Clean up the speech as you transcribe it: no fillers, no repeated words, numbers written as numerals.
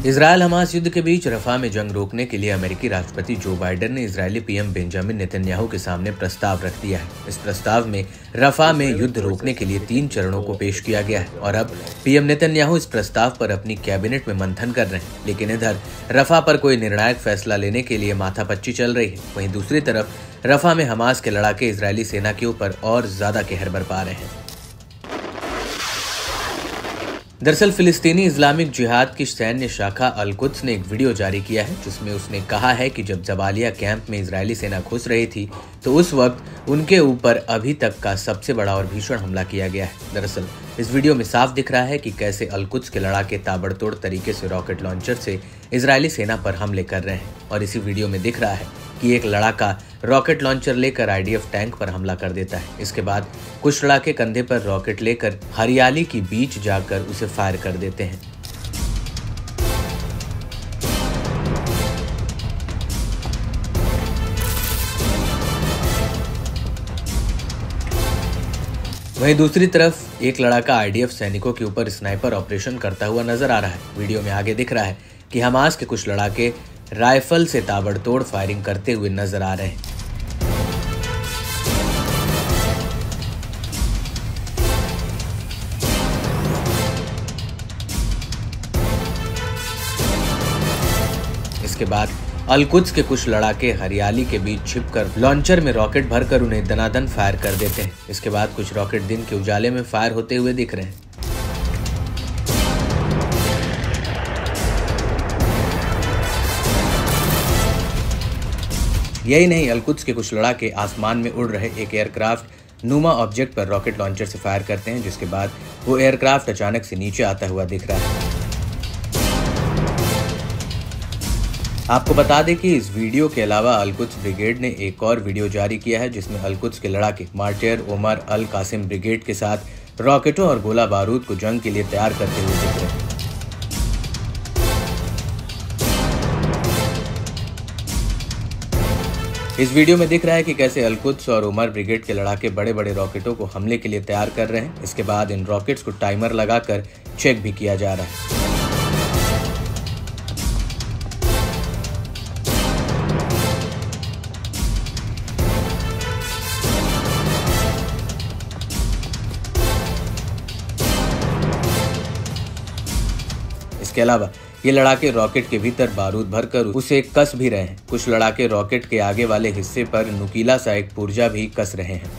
Israel Hamas युद्ध के बीच रफा में जंग रोकने के लिए अमेरिकी राष्ट्रपति जो बाइडेन ने इजरायली पीएम बेंजामिन नेतन्याहू के सामने प्रस्ताव रख दिया है। इस प्रस्ताव में रफा में युद्ध रोकने के लिए 3 चरणों को पेश किया गया है और अब पीएम नेतन्याहू इस प्रस्ताव पर अपनी कैबिनेट में मंथन कर रहे हैं। लेकिन इधर रफा पर कोई निर्णायक फैसला लेने के लिए माथापच्ची चल रही है। वहीं दूसरी तरफ रफा में हमास के लड़ाके इजरायली सेना के ऊपर और ज्यादा कहर बरपा रहे हैं। दरअसल फिलिस्तीनी इस्लामिक जिहाद की सैन्य शाखा अल-कुद्स ने एक वीडियो जारी किया है जिसमें उसने कहा है कि जब जबालिया कैंप में इजरायली सेना घुस रही थी तो उस वक्त उनके ऊपर अभी तक का सबसे बड़ा और भीषण हमला किया गया है। दरअसल इस वीडियो में साफ दिख रहा है कि कैसे अल-कुद्स के लड़ाके ताबड़तोड़ तरीके से रॉकेट लॉन्चर से इजरायली सेना पर हमले कर रहे हैं और इसी वीडियो में दिख रहा है कि एक लड़ाका रॉकेट लॉन्चर लेकर आईडीएफ टैंक पर हमला कर देता है। इसके बाद कुछ लड़ाके कंधे पर रॉकेट लेकर हरियाली के बीच जाकर उसे फायर कर देते हैं। वहीं दूसरी तरफ एक लड़ाका आईडीएफ सैनिकों के ऊपर स्नाइपर ऑपरेशन करता हुआ नजर आ रहा है। वीडियो में आगे दिख रहा है कि हमास के कुछ लड़ाके राइफल से ताबड़तोड़ फायरिंग करते हुए नजर आ रहे हैं। इसके बाद अल-कुद्स के कुछ लड़ाके हरियाली के बीच छिपकर लॉन्चर में रॉकेट भरकर उन्हें दनादन फायर कर देते हैं। इसके बाद कुछ रॉकेट दिन के उजाले में फायर होते हुए दिख रहे हैं। यही नहीं, अल-कुद्स के कुछ लड़ाके आसमान में उड़ रहे एक एयरक्राफ्ट नुमा ऑब्जेक्ट पर रॉकेट लॉन्चर से फायर करते हैं, जिसके बाद वो एयरक्राफ्ट अचानक से नीचे आता हुआ दिख रहा है। आपको बता दें कि इस वीडियो के अलावा अल-कुद्स ब्रिगेड ने एक और वीडियो जारी किया है जिसमें अल-कुद्स के लड़ाके मार्टियर ओमर अल कासिम ब्रिगेड के साथ रॉकेटों और गोला बारूद को जंग के लिए तैयार करते हुए दिख रहे हैं। इस वीडियो में दिख रहा है कि कैसे अल-कुद्स और उमर ब्रिगेड के लड़ाके बड़े बड़े रॉकेटों को हमले के लिए तैयार कर रहे हैं। इसके बाद इन रॉकेट्स को टाइमर लगाकर चेक भी किया जा रहा है। इसके अलावा ये लड़ाके रॉकेट के भीतर बारूद भरकर उसे कस भी रहे हैं। कुछ लड़ाके रॉकेट के आगे वाले हिस्से पर नुकीला सा एक पुर्जा भी कस रहे हैं।